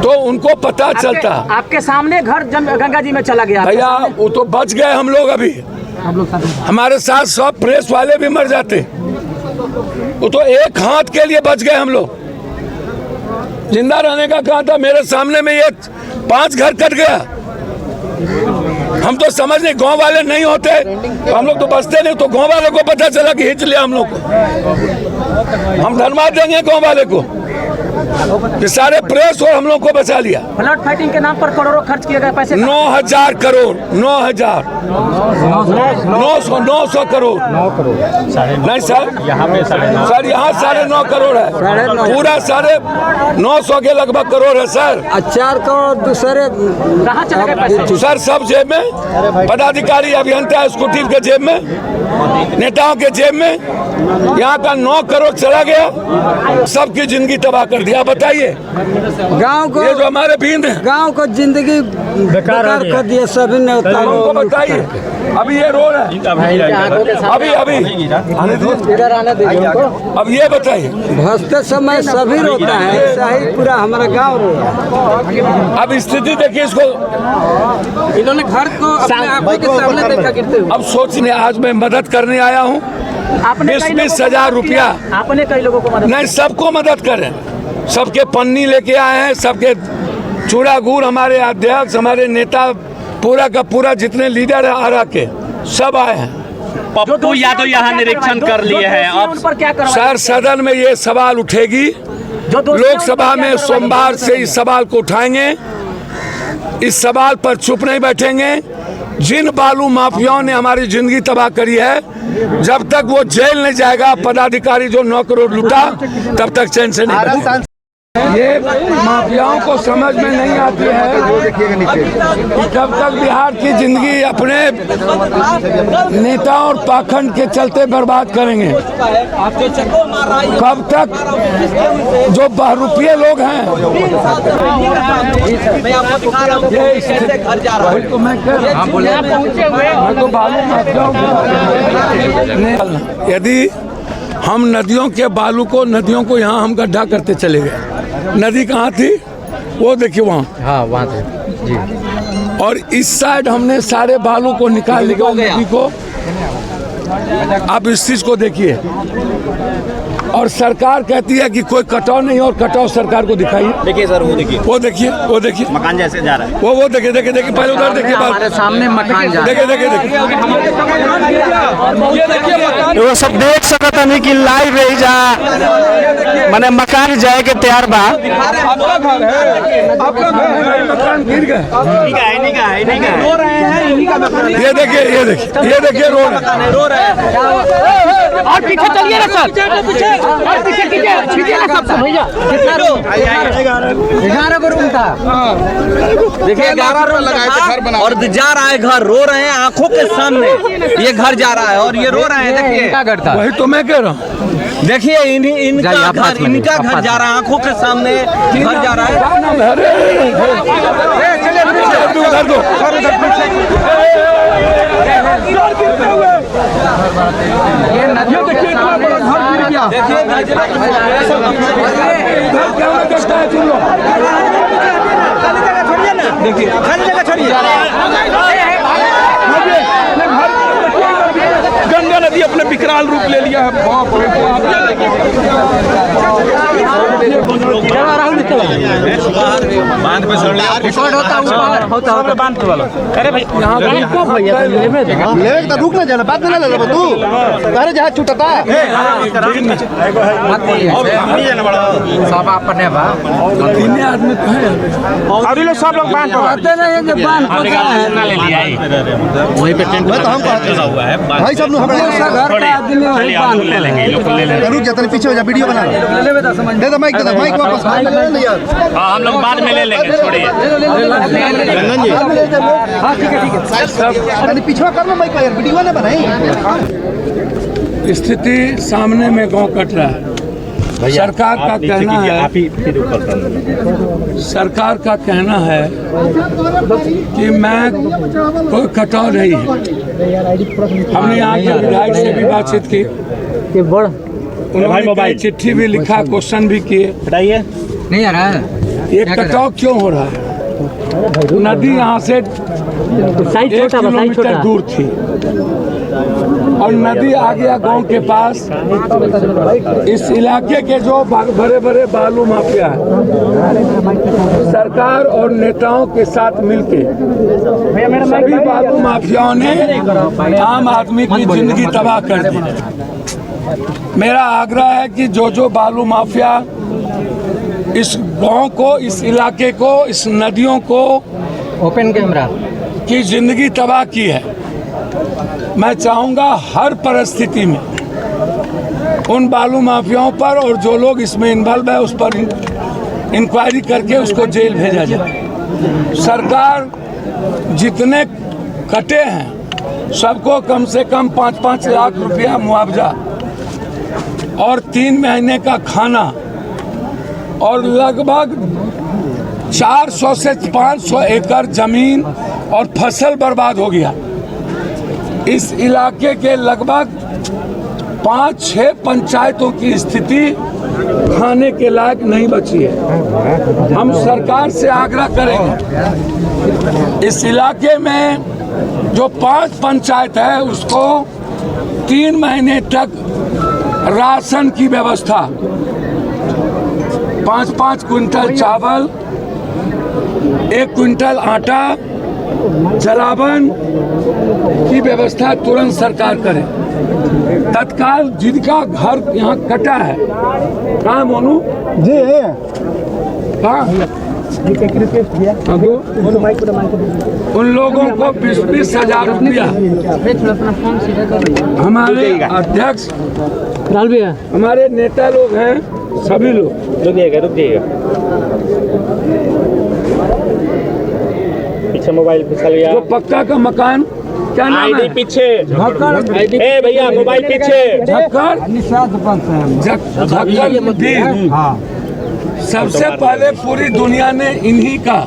तो उनको पता चलता। आपके सामने घर गंगा जी में चला गया भैया, वो तो बच गए हम लोग। अभी हमारे साथ सब प्रेस वाले भी मर जाते। वो तो एक हाथ के लिए बच गए हम लोग। जिंदा रहने का कहा था, मेरे सामने में ये 5 घर कट गया। हम तो समझ नहीं, गांव वाले नहीं होते तो हम लोग तो बचते नहीं। तो गांव वाले को पता चला कि हिंच लिया हम लोग को। हम धन्यवाद देंगे गांव वाले को कि सारे प्रेस और हम लोग को बचा लिया। फ्लड फाइटिंग के नाम पर करोड़ों खर्च किए गए पैसे, 9,000 करोड़, 9,000 900 करोड़ नहीं सर, सर यहाँ 9.5 करोड़ है। पूरा 950 के लगभग करोड़ है सर। 4 करोड़ दूसरे कहाँ चले गए पैसे? सर सब जेब में, पदाधिकारी अभियंता स्कूटी के जेब में, नेताओं के जेब में। यहाँ का 9 करोड़ चला गया, सबकी जिंदगी तबाह कर दिया। बताइए, गांव को, ये जो हमारे बीन है, गांव को जिंदगी बेकार कर दिया सभी ने। उनको बताइए। अभी ये रो रहा है, अभी इधर आने दीजिए उनको। अब ये बताइए, भसते समय सभी रोता है, ऐसा ही पूरा हमारा गांव रोया। अब स्थिति देखिए इसको। इन्होंने घर को अपने आंखों के सामने देखा गिरते हुए। अब सोचने, आज मैं मदद करने आया हूँ। 20,000 रुपया आपने कई लोगों को मदद नहीं, सबको मदद करें। सबके पन्नी लेके आए हैं, सबके चूड़ा गुड़, हमारे अध्यक्ष, हमारे नेता, पूरा का पूरा जितने लीडर है आरा के सब आए हैं। पप्पू यादव यहाँ निरीक्षण कर लिए हैं। अब पर क्या करें सर, सदन में ये सवाल उठेगी। लोकसभा में सोमवार से इस सवाल को उठाएंगे। इस सवाल पर चुप नहीं बैठेंगे। जिन बालू माफियाओं ने हमारी जिंदगी तबाह करी है, जब तक वो जेल नहीं जाएगा, पदाधिकारी जो 9 करोड़ लूटा, तब तक चैन से नहीं बैठेगा। ये माफियाओं को समझ में नहीं आती है कि जब तक बिहार की जिंदगी अपने नेताओं और पाखंड के चलते बर्बाद करेंगे, कब तक जो बहरूपिये लोग हैं। यदि हम नदियों के बालू को, नदियों को यहाँ हम गड्ढा करते चले गए। नदी कहाँ थी वो देखिए, वहाँ, हाँ वहाँ थे जी। और इस साइड हमने सारे बालू को निकाल लिया नदी को। आप इस चीज को देखिए। और सरकार कहती है कि कोई कटाव नहीं, और कटाव सरकार को दिखाइए। देखिए सर, वो देखिए मकान जैसे जा रहा है। वो देखिए पहले उधर देखिए, हमारे सामने मकान जा देखिए वो सब देख सकता नहीं कि लाइव रही जा मैंने मकान जाए के तैयार बा। आपका घर है, मकान गिर गया। रो रहे हैं। ये देखिए रो रहे हैं। और पीछे चलिए ना सर, और पीछे कीजिए ना सब भैया। कितना रूम? 11 रूम था। देखिए 11 रूम लगाए और जा रहा है घर। रो रहे हैं आंखों के सामने, ये घर जा रहा है और ये रो रहे हैं। देखिए क्या करता, वही तो मैं कह रहा हूँ। देखिए इनका घर जा रहा है, आंखों के सामने घर जा रहा है। ये नदियों के सामने घर गिर गया। देखिए गंगा नदी अपने विकराल रूप ले लिया है। बांध पे छोड़ लिया, बांध पे वाला। अरे भाई ले तो रुक ना जाना, बात ना ले तू अरे जहाज छूटता सब अपने बा। तीन आदमी तो है, अभी लोग सब लोग बांध पे आते नहीं कि बांध को क्या है, वहीं पे टेंट तो हम कहते हुआ है। भाई सब घर का आदमी वही बांध ले लेंगे, लोग ले लेंगे। रुक जा, पीछे हो जा, वीडियो बना दे। दो माइक वापस। हाँ हम लोग बाद में ले लेंगे, छोड़िए। रंजन जी हाँ ठीक है। पीछे कर लो माइक, वीडियो ना बनाई। स्थिति सामने में गांव कट रहा है। सरकार का कहना है, सरकार का कहना है कि मैं कोई कटाव नहीं है। हमने यहाँ के विधायक से भी बातचीत की, उन्होंने कई चिट्ठी भी लिखा, क्वेश्चन भी किए। नहीं आ रहा है ये कटाव क्यों हो रहा है? नदी यहाँ से 1 किलोमीटर दूर थी और nदी आ गया गांव के पास। इस इलाके के जो बड़े बड़े बालू माफिया हैं, सरकार और नेताओं के साथ मिलके सभी बालू माफियाओं ने आम आदमी की जिंदगी तबाह कर दी। मेरा आग्रह है कि जो बालू माफिया इस गांव को, इस इलाके को, इस नदियों को, ओपन कैमरा की जिंदगी तबाह की है, मैं चाहूँगा हर परिस्थिति में उन बालू माफियाओं पर और जो लोग इसमें इन्वॉल्व है उस पर इंक्वायरी करके उसको जेल भेजा जाए। सरकार जितने कटे हैं सबको कम से कम 5-5 लाख रुपया मुआवजा और 3 महीने का खाना और लगभग 400 से 500 एकड़ जमीन और फसल बर्बाद हो गया। इस इलाके के लगभग 5-6 पंचायतों की स्थिति खाने के लायक नहीं बची है। हम सरकार से आग्रह करेंगे इस इलाके में जो 5 पंचायत है उसको 3 महीने तक राशन की व्यवस्था, 5-5 क्विंटल चावल, 1 क्विंटल आटा, जलावन की व्यवस्था तुरंत सरकार करे। तत्काल जिनका घर यहाँ कटा है, कहाँ मोनू जी है, कहाँ उन लोगों को 20-20 हजार रुपया हमारे अध्यक्ष, हमारे नेता लोग हैं, सभी लोग रुकिएगा पीछे मोबाइल फिसल गया। जो पक्का का मकान, क्या नाम है? पीछे ए भैया मोबाइल पीछे। सबसे पहले पूरी दुनिया ने इन्हीं का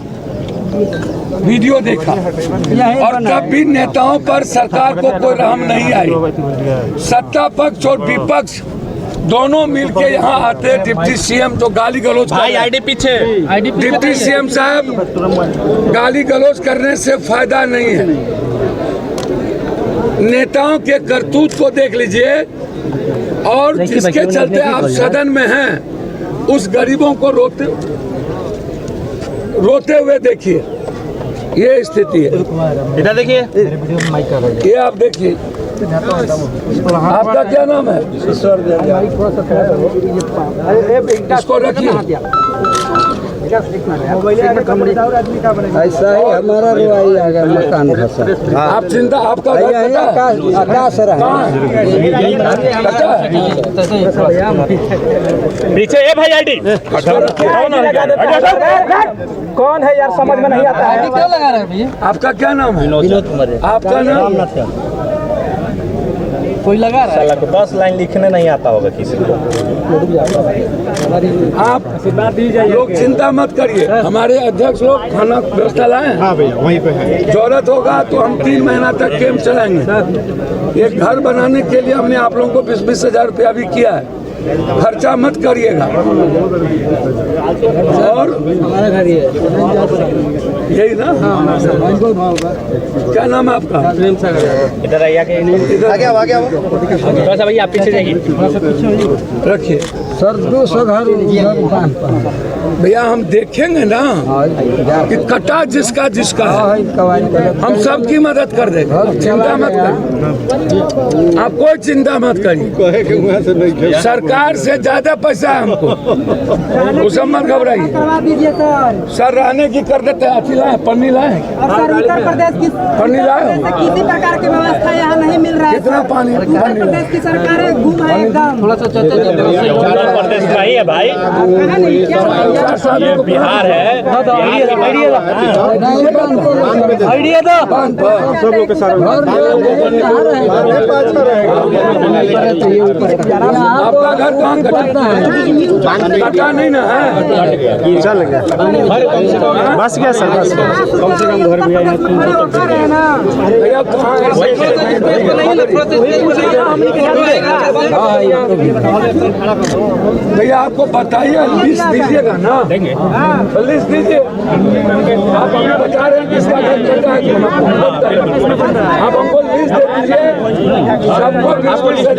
वीडियो देखा और तब भी नेताओं पर सरकार को कोई रहम नहीं आई। सत्ता पक्ष और विपक्ष दोनों मिलके यहाँ आते। डिप्टी सीएम तो गाली गलौज भाई आईडी पीछे, डिप्टी सीएम साहब गाली गलौज करने से फायदा नहीं है। नेताओं के करतूत को देख लीजिए और जिसके चलते आप सदन में हैं उस गरीबों को रोते हुए देखिए, ये स्थिति है। इधर देखिए, ये आप देखिए। आपका क्या नाम है? इसको रखिए। ऐसा ही हमारा रुआई आ गया, मकान फंसा। आप चिंता, आपका घर आकाश रहा पीछे ए भाई आईडी कौन है यार, समझ में नहीं आता है। क्या लगा रहे हैं भैया? आपका क्या नाम है? विनोद कुमार। आपका नाम? कोई लगा रहा है? 10 लाइन लिखने नहीं आता होगा किसी को। आप लोग चिंता मत करिए, हमारे अध्यक्ष लोग खाना व्यवस्था लाए। हाँ भैया वहीं पे है। जरूरत होगा तो हम 3 महीना तक कैंप चलाएंगे। एक घर बनाने के लिए हमने आप लोगों को 20-20 हजार रुपया भी किया है, खर्चा मत करिएगा। और हमारा घर ही है, यही ना? क्या नाम है आपका? इधर आइए थोड़ा सा भैया, आप पीछे जाइए, रखिए सर। 200 घर भैया, हम देखेंगे ना कि कटा जिसका है, हम सबकी मदद कर देंगे। चिंता मत करिए, आप कोई चिंता मत करिए। सरकार से ज्यादा पैसा है हमको, उसे मत घबराइए। सर रहने की कर देते हैं। अथी लाए, पन्नी लाए, सर उत्तर प्रदेश की पन्नी लाए। किसी प्रकार की व्यवस्था यहाँ नहीं मिल रहा है। कितना पानी? उत्तर प्रदेश की सरकार गुम है एकदम। थोड़ा सा प्रदेश का ही है भाई। कहा नहीं क्या बिहार है आपका घर कहाँ कटा नहीं ना है? चल गया बस गया सर बस गया। कम से कम घर भी आया भैया कहाँ है? भैया आपको बताइए, लिस्ट दीजिएगा ना? लिस्ट दीजिए। आप हमें बता रहे हैं किसका घर कटा है, आप हमको लिस्ट दे दीजिए, सबको 20,000